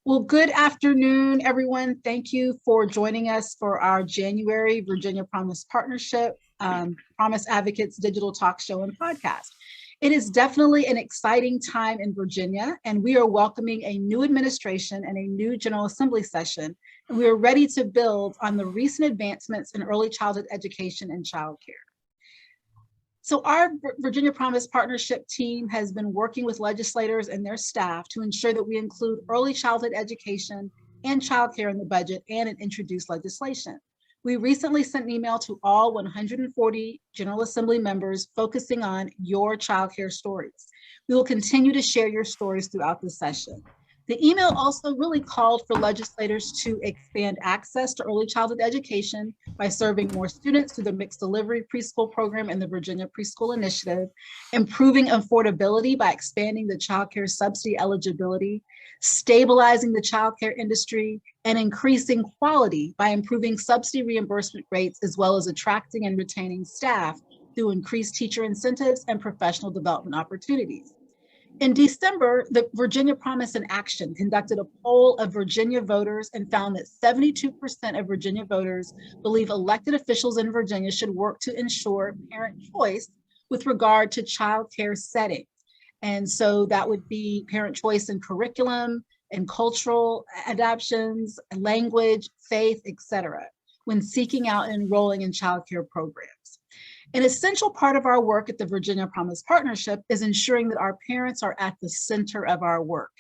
Well, good afternoon, everyone. Thank you for joining us for our January Virginia Promise Partnership, Promise Advocates digital talk show and podcast. It is definitely an exciting time in Virginia, and we are welcoming a new administration and a new General Assembly session, and we are ready to build on the recent advancements in early childhood education and childcare. So our Virginia Promise Partnership team has been working with legislators and their staff to ensure that we include early childhood education and childcare in the budget and in introduced legislation. We recently sent an email to all 140 General Assembly members focusing on your childcare stories. We will continue to share your stories throughout the session. The email also really called for legislators to expand access to early childhood education by serving more students through the mixed delivery preschool program and the Virginia Preschool Initiative, improving affordability by expanding the child care subsidy eligibility, stabilizing the child care industry, and increasing quality by improving subsidy reimbursement rates, as well as attracting and retaining staff through increased teacher incentives and professional development opportunities. In December, the Virginia Promise in Action conducted a poll of Virginia voters and found that 72% of Virginia voters believe elected officials in Virginia should work to ensure parent choice with regard to child care settings. And so that would be parent choice in curriculum and cultural adaptations, language, faith, etc., when seeking out and enrolling in child care programs. An essential part of our work at the Virginia Promise Partnership is ensuring that our parents are at the center of our work.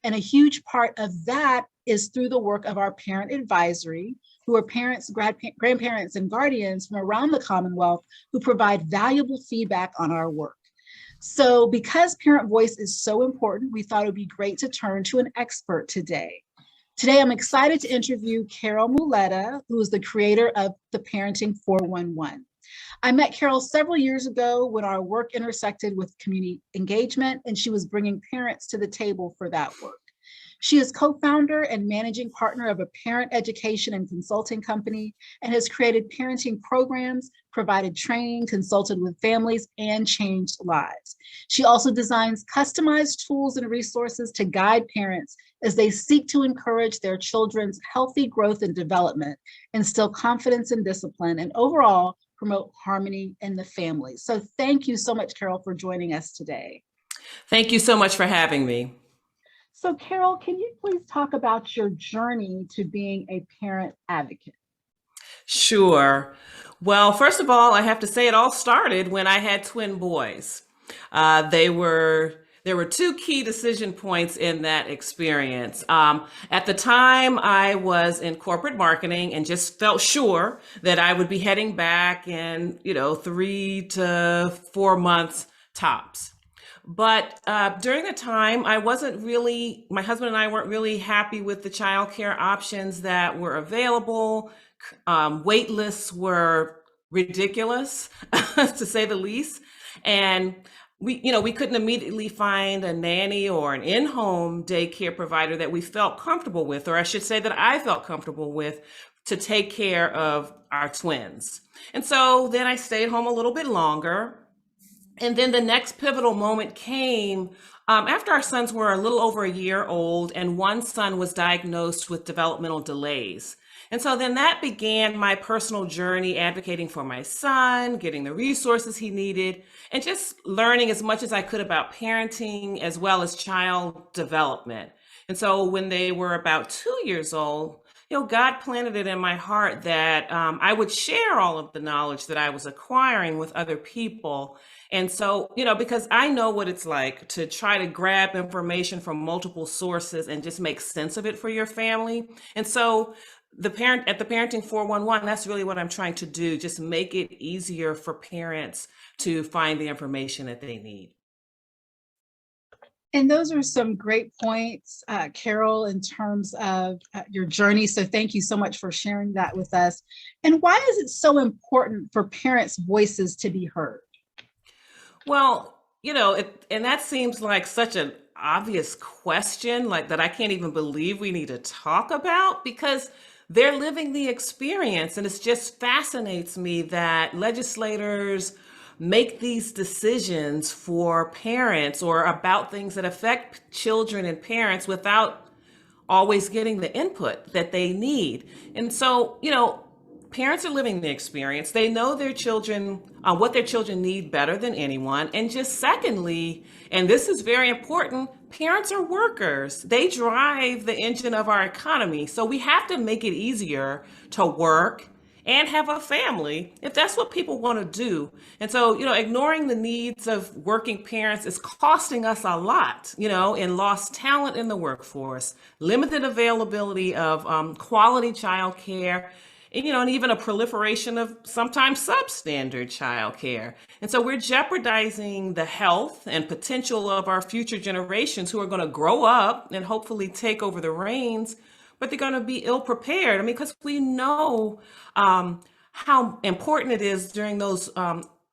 And a huge part of that is through the work of our parent advisory, who are parents, grandparents, and guardians from around the Commonwealth who provide valuable feedback on our work. So because parent voice is so important, we thought it would be great to turn to an expert today. Today, I'm excited to interview Carol Muleta, who is the creator of the Parenting 411. I met Carol several years ago when our work intersected with community engagement, and she was bringing parents to the table for that work. She is co-founder and managing partner of a parent education and consulting company and has created parenting programs, provided training, consulted with families, and changed lives. She also designs customized tools and resources to guide parents as they seek to encourage their children's healthy growth and development, instill confidence and discipline, and overall promote harmony in the family. So thank you so much, Carol, for joining us today. Thank you so much for having me. So Carol, can you please talk about your journey to being a parent advocate? Sure. Well, first of all, I have to say it all started when I had twin boys. There were two key decision points in that experience. At the time, I was in corporate marketing and just felt sure that I would be heading back in, 3 to 4 months tops. But during the time, my husband and I weren't really happy with the childcare options that were available. Wait lists were ridiculous, to say the least. And we couldn't immediately find a nanny or an in-home daycare provider that we felt comfortable with, or I should say that I felt comfortable with, to take care of our twins. And so then I stayed home a little bit longer. And then the next pivotal moment came after our sons were a little over a year old, and one son was diagnosed with developmental delays. And so then that began my personal journey advocating for my son, getting the resources he needed, and just learning as much as I could about parenting as well as child development. And so when they were about 2 years old, God planted it in my heart that I would share all of the knowledge that I was acquiring with other people. And so, because I know what it's like to try to grab information from multiple sources and just make sense of it for your family. And so at the Parenting 411, that's really what I'm trying to do, just make it easier for parents to find the information that they need. And those are some great points, Carol, in terms of your journey. So thank you so much for sharing that with us. And why is it so important for parents' voices to be heard? Well, and that seems like such an obvious question, like that I can't even believe we need to talk about, because they're living the experience. And it just fascinates me that legislators make these decisions for parents or about things that affect children and parents without always getting the input that they need. And so, parents are living the experience. They know their children, what their children need better than anyone. And just secondly, and this is very important, parents are workers. They drive the engine of our economy. So we have to make it easier to work and have a family if that's what people want to do. And so, ignoring the needs of working parents is costing us a lot, in lost talent in the workforce, limited availability of quality childcare, and even a proliferation of sometimes substandard childcare. And so we're jeopardizing the health and potential of our future generations who are going to grow up and hopefully take over the reins, but they're going to be ill prepared. I mean, because we know how important it is during those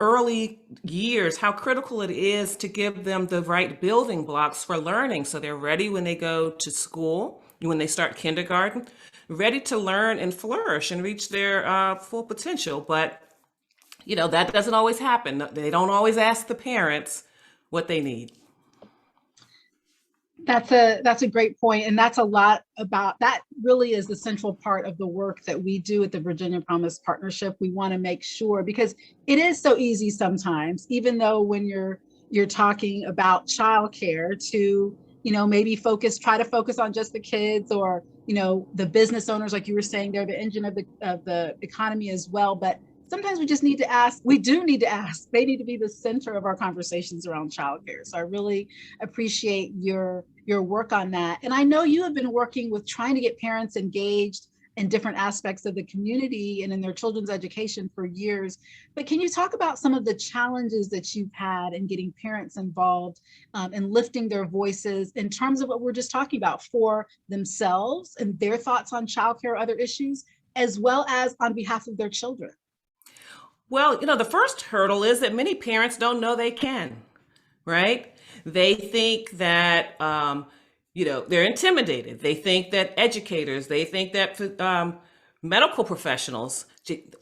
early years, how critical it is to give them the right building blocks for learning so they're ready when they go to school, when they start kindergarten, ready to learn and flourish and reach their full potential. But, that doesn't always happen. They don't always ask the parents what they need. That's a great point. And that's a lot about that really is the central part of the work that we do at the Virginia Promise Partnership. We want to make sure, because it is so easy sometimes, even though when you're talking about childcare to, maybe try to focus on just the kids or, the business owners, like you were saying, they're the engine of the economy as well. But sometimes we just need to ask, they need to be the center of our conversations around childcare. So I really appreciate your work on that. And I know you have been working with trying to get parents engaged in different aspects of the community and in their children's education for years. But can you talk about some of the challenges that you've had in getting parents involved and lifting their voices in terms of what we're just talking about for themselves and their thoughts on childcare or other issues, as well as on behalf of their children? Well, the first hurdle is that many parents don't know they can, right? They think that, they're intimidated. They think that educators, they think that medical professionals,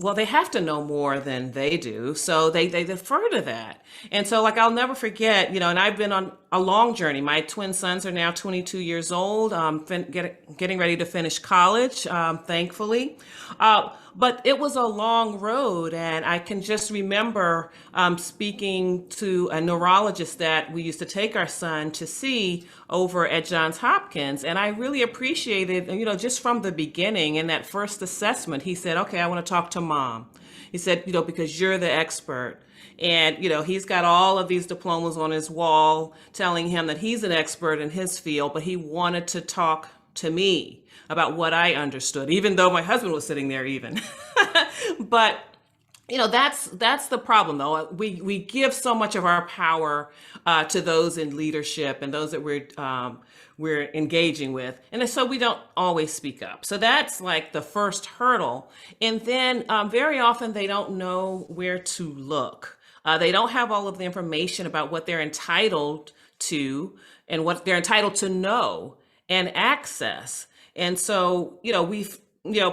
well, they have to know more than they do. So they defer to that. And so I'll never forget, and I've been on a long journey. My twin sons are now 22 years old, getting ready to finish college, thankfully. But it was a long road, and I can just remember speaking to a neurologist that we used to take our son to see over at Johns Hopkins, and I really appreciated, just from the beginning in that first assessment, he said, "Okay, I want to talk to mom." He said, because you're the expert. And, he's got all of these diplomas on his wall telling him that he's an expert in his field, but he wanted to talk to me about what I understood, even though my husband was sitting there even. But, that's the problem, though. We give so much of our power to those in leadership and those that we're engaging with. And so we don't always speak up. So that's the first hurdle. And then very often they don't know where to look. They don't have all of the information about what they're entitled to and what they're entitled to know and access. And so,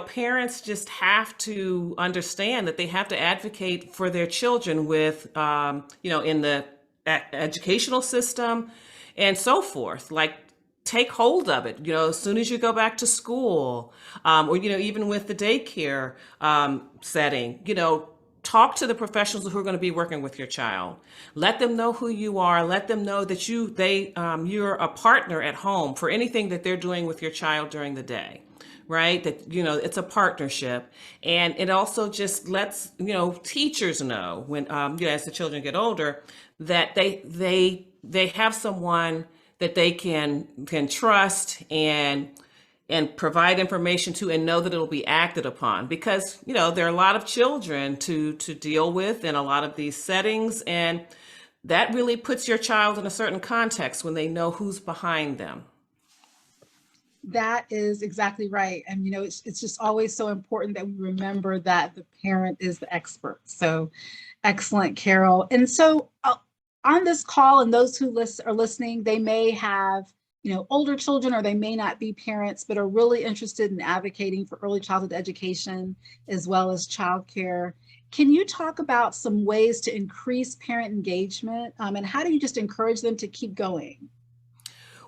parents just have to understand that they have to advocate for their children with, in the educational system and so forth. Take hold of it, as soon as you go back to school, or, even with the daycare setting, talk to the professionals who are going to be working with your child. Let them know who you are. Let them know that you're a partner at home for anything that they're doing with your child during the day, right? That, it's a partnership. And it also just lets, teachers know when, as the children get older, that they have someone that they can trust and provide information to and know that it'll be acted upon, because there are a lot of children to deal with in a lot of these settings, and that really puts your child in a certain context when they know who's behind them. That is exactly right. And it's just always so important that we remember that the parent is the expert. So excellent, Carol. And so on this call, and those who are listening, they may have older children, or they may not be parents, but are really interested in advocating for early childhood education as well as childcare. Can you talk about some ways to increase parent engagement, and how do you just encourage them to keep going?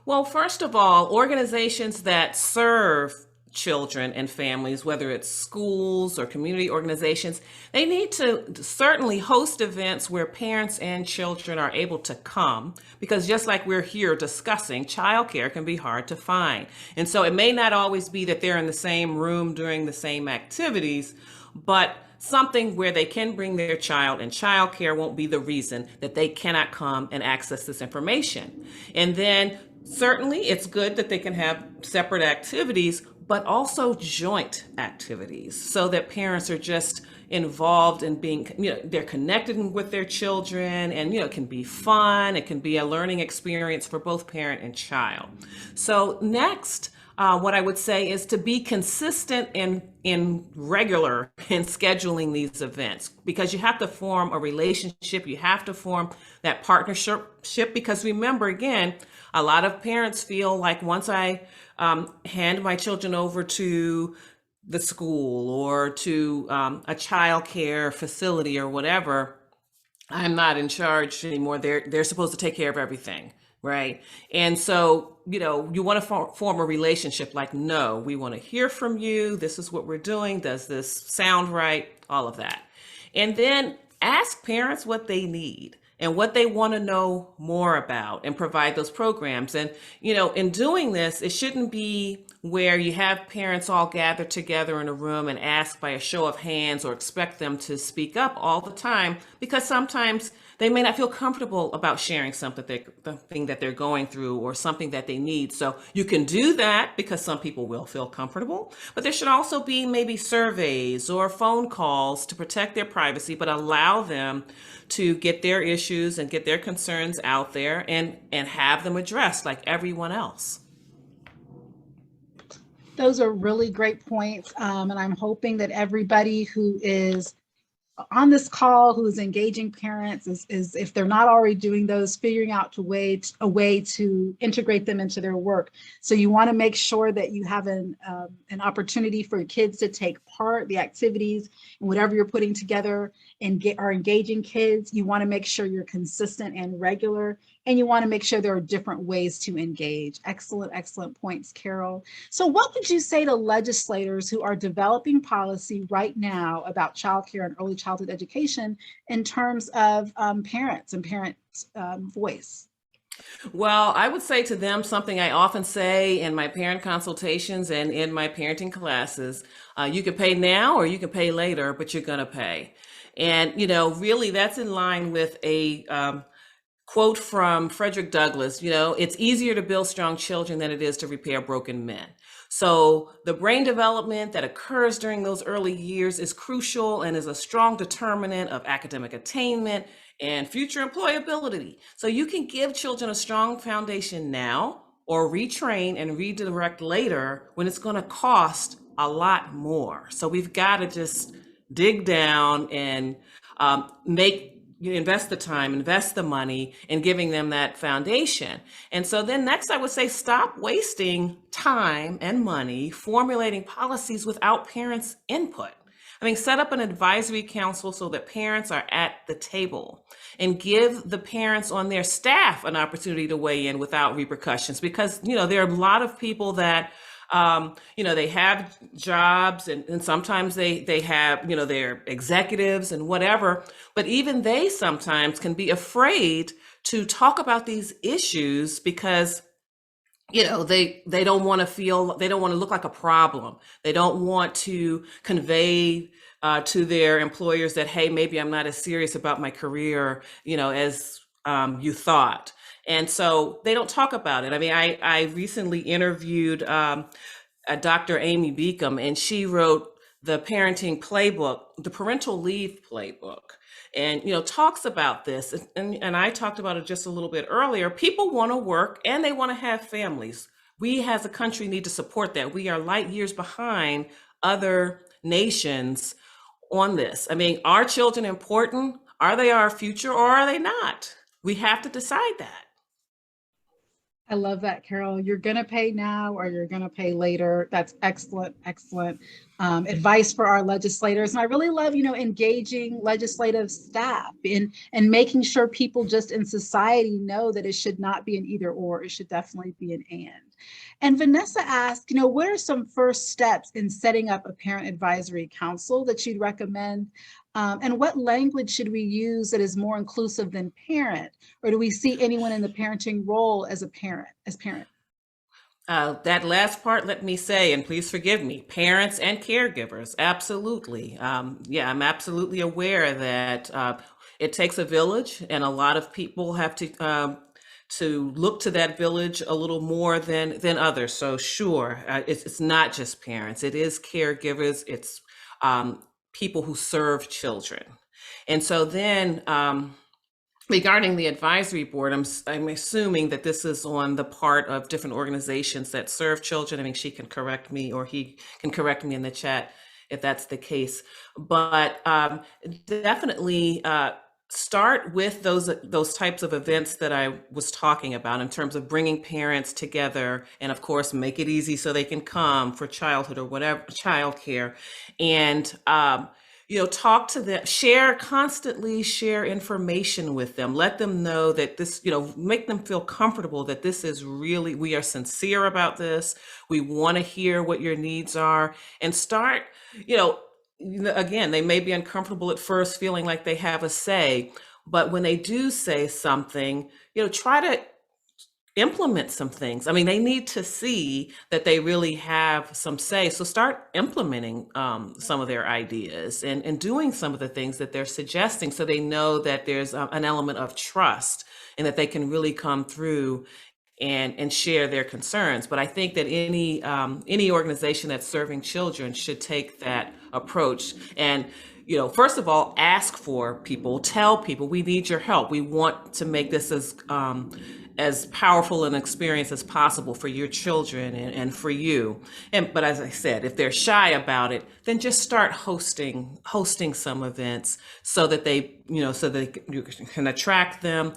Well, first of all, organizations that serve children and families, whether it's schools or community organizations, they need to certainly host events where parents and children are able to come, because just like we're here discussing, childcare can be hard to find. And so it may not always be that they're in the same room doing the same activities, but something where they can bring their child, and childcare won't be the reason that they cannot come and access this information. And then certainly it's good that they can have separate activities, but also joint activities so that parents are just involved in being, they're connected with their children, and, it can be fun. It can be a learning experience for both parent and child. So next, what I would say is to be consistent in regular in scheduling these events, because you have to form a relationship. You have to form that partnership, because remember, again, a lot of parents feel like once I hand my children over to the school or to a child care facility or whatever, I'm not in charge anymore. They're supposed to take care of everything, right? And so, you want to form a relationship like, no, we want to hear from you. This is what we're doing. Does this sound right? All of that. And then ask parents what they need and what they want to know more about, and provide those programs. And, in doing this, it shouldn't be where you have parents all gathered together in a room and ask by a show of hands or expect them to speak up all the time, because sometimes they may not feel comfortable about sharing something that they're going through or something that they need. So you can do that, because some people will feel comfortable, but there should also be maybe surveys or phone calls to protect their privacy, but allow them to get their issues and get their concerns out there, and have them addressed like everyone else. Those are really great points. And I'm hoping that everybody who is on this call who is engaging parents is if they're not already doing those, figuring out a way to integrate them into their work. So you want to make sure that you have an opportunity for kids to take part, the activities and whatever you're putting together, and are engaging kids. You want to make sure you're consistent and regular, and you want to make sure there are different ways to engage. Excellent, excellent points, Carol. So what would you say to legislators who are developing policy right now about childcare and early childhood education in terms of parents and parent voice? Well, I would say to them something I often say in my parent consultations and in my parenting classes: you can pay now or you can pay later, but you're going to pay. And, really that's in line with a quote from Frederick Douglass. It's easier to build strong children than it is to repair broken men. So the brain development that occurs during those early years is crucial and is a strong determinant of academic attainment and future employability. So you can give children a strong foundation now, or retrain and redirect later when it's going to cost a lot more. So we've got to just dig down and invest the time, invest the money in giving them that foundation. And so then next, I would say stop wasting time and money formulating policies without parents' input. Set up an advisory council so that parents are at the table, and give the parents on their staff an opportunity to weigh in without repercussions, because, there are a lot of people that they have jobs, and sometimes they have, they're executives and whatever, but even they sometimes can be afraid to talk about these issues because, they don't want to look like a problem. They don't want to convey to their employers that, hey, maybe I'm not as serious about my career, as you thought. And so they don't talk about it. I recently interviewed Dr. Amy Beacom, and she wrote the parenting playbook, the parental leave playbook, and talks about this. And I talked about it just a little bit earlier. People want to work and they want to have families. We as a country need to support that. We are light years behind other nations on this. Are children important? Are they our future, or are they not? We have to decide that. I love that, Carol. You're going to pay now or you're going to pay later. That's excellent, excellent advice for our legislators. And I really love, engaging legislative staff and making sure people just in society know that it should not be an either or, it should definitely be an and. And Vanessa asked, what are some first steps in setting up a parent advisory council that you'd recommend? And what language should we use that is more inclusive than parent? Or do we see anyone in the parenting role as a parent, as parent? That last part, let me say, and please forgive me, parents and caregivers, absolutely. Yeah, I'm absolutely aware that it takes a village, and a lot of people have to look to that village a little more than others. So sure, it's not just parents; it is caregivers. It's people who serve children, and so then. Regarding the advisory board, I'm assuming that this is on the part of different organizations that serve children. I mean, she can correct me or he can correct me in the chat if that's the case. But definitely start with those types of events that I was talking about in terms of bringing parents together, and of course, make it easy so they can come for childhood or whatever childcare, and talk to them, constantly share information with them, let them know that this, make them feel comfortable that this is really, we are sincere about this. We want to hear what your needs are, and start, again, they may be uncomfortable at first feeling like they have a say, but when they do say something, try to implement some things. I mean, they need to see that they really have some say. So start implementing some of their ideas and doing some of the things that they're suggesting, so they know that there's an element of trust and that they can really come through and share their concerns. But I think that any organization that's serving children should take that approach. And first of all, ask for people, tell people, we need your help. We want to make this as powerful an experience as possible for your children and for you. But as I said, if they're shy about it, then just start hosting some events so that you can attract them,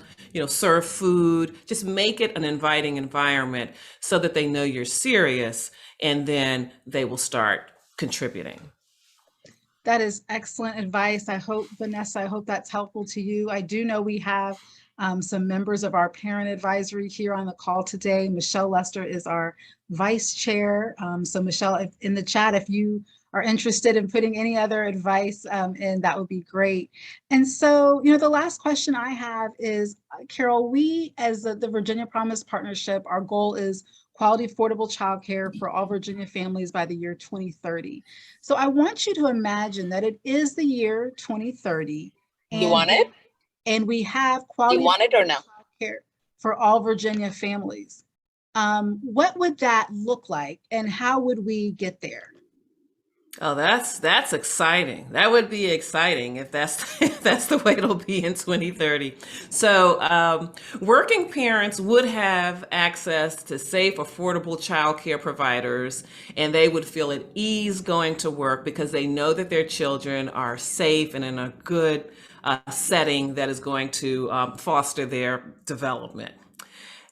serve food, just make it an inviting environment so that they know you're serious, and then they will start contributing. That is excellent advice. Vanessa, I hope that's helpful to you. I do know we have some members of our parent advisory here on the call today. Michelle Lester is our vice chair. So Michelle, in the chat, if you are interested in putting any other advice in, that would be great. And so, the last question I have is, Carol, we as the Virginia Promise Partnership, our goal is quality, affordable childcare for all Virginia families by the year 2030. So I want you to imagine that it is the year 2030. You want it? And we have quality, you want it or no? Childcare for all Virginia families. What would that look like, and how would we get there? Oh, that's exciting. That would be exciting if that's if that's the way it'll be in 2030. So, working parents would have access to safe, affordable childcare providers, and they would feel at ease going to work because they know that their children are safe and in a good setting that is going to foster their development.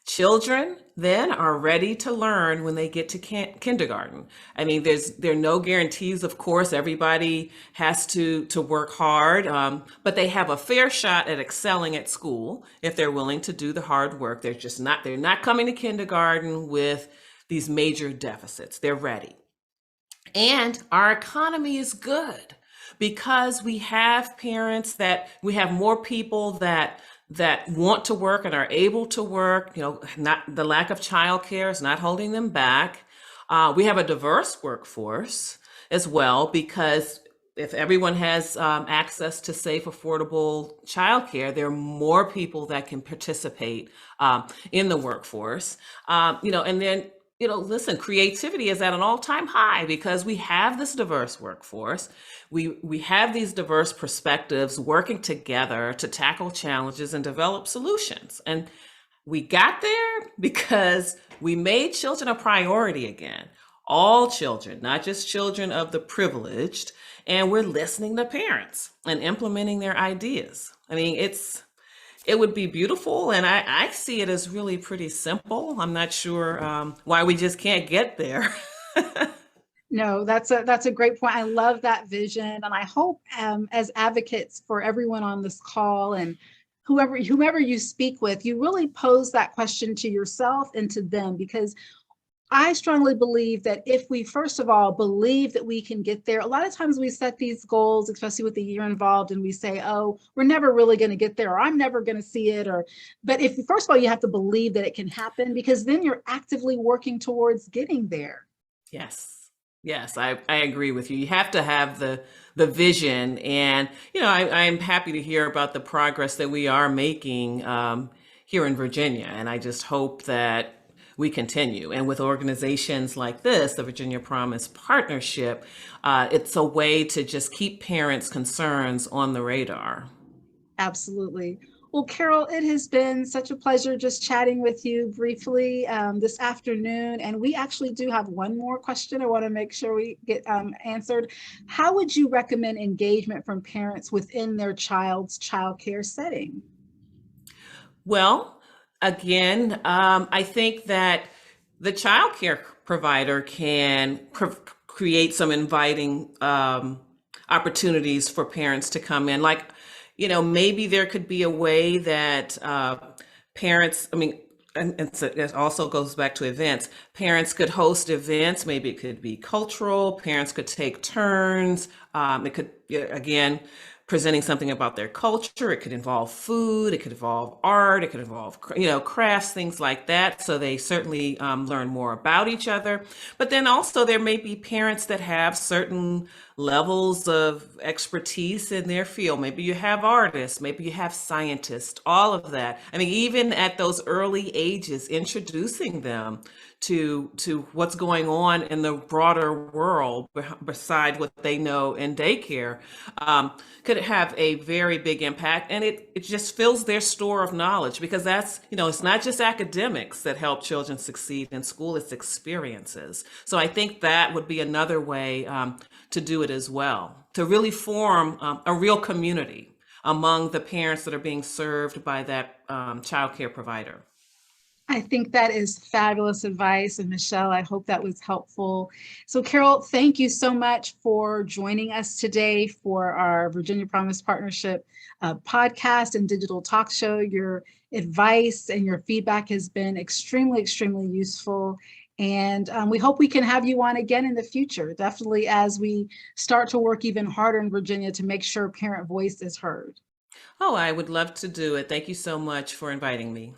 Children then are ready to learn when they get to kindergarten. I mean, there are no guarantees, of course. Everybody has to work hard, but they have a fair shot at excelling at school if they're willing to do the hard work. They're not coming to kindergarten with these major deficits. They're ready. And our economy is good because we have we have more people that want to work and are able to work. Not the lack of childcare is not holding them back. We have a diverse workforce as well, because if everyone has access to safe, affordable childcare, there are more people that can participate in the workforce. And then listen, creativity is at an all-time high because we have this diverse workforce. We have these diverse perspectives working together to tackle challenges and develop solutions. And we got there because we made children a priority again. All children, not just children of the privileged. And we're listening to parents and implementing their ideas. I mean, It would be beautiful, and I see it as really pretty simple. I'm not sure why we just can't get there. No, that's a great point. I love that vision, and I hope as advocates for everyone on this call and whomever you speak with, you really pose that question to yourself and to them, because I strongly believe that if we, first of all, believe that we can get there, a lot of times we set these goals, especially with the year involved, and we say, oh, we're never really going to get there, or I'm never going to see it. But if, first of all, you have to believe that it can happen, because then you're actively working towards getting there. Yes. Yes, I agree with you. You have to have the vision, and I'm happy to hear about the progress that we are making here in Virginia, and I just hope that we continue. And with organizations like this, the Virginia Promise Partnership, it's a way to just keep parents' concerns on the radar. Absolutely. Well, Carol, it has been such a pleasure just chatting with you briefly this afternoon. And we actually do have one more question I want to make sure we get answered. How would you recommend engagement from parents within their child's childcare setting? Well, again, I think that the child care provider can create some inviting opportunities for parents to come in. Like, maybe there could be a way that parents, I mean, and so it also goes back to events. Parents could host events. Maybe it could be cultural. Parents could take turns. It could, again, presenting something about their culture. It could involve food. It could involve art. It could involve, crafts, things like that. So they certainly learn more about each other. But then also there may be parents that have certain levels of expertise in their field. Maybe you have artists, maybe you have scientists, all of that. I mean, even at those early ages, introducing them to what's going on in the broader world beside what they know in daycare could have a very big impact, and it just fills their store of knowledge, because that's, it's not just academics that help children succeed in school, it's experiences. So I think that would be another way to do it as well, to really form a real community among the parents that are being served by that child care provider. I think that is fabulous advice. And Michelle, I hope that was helpful. So, Carol, thank you so much for joining us today for our Virginia Promise Partnership podcast and digital talk show. Your advice and your feedback has been extremely, extremely useful. And we hope we can have you on again in the future, definitely as we start to work even harder in Virginia to make sure parent voice is heard. Oh, I would love to do it. Thank you so much for inviting me.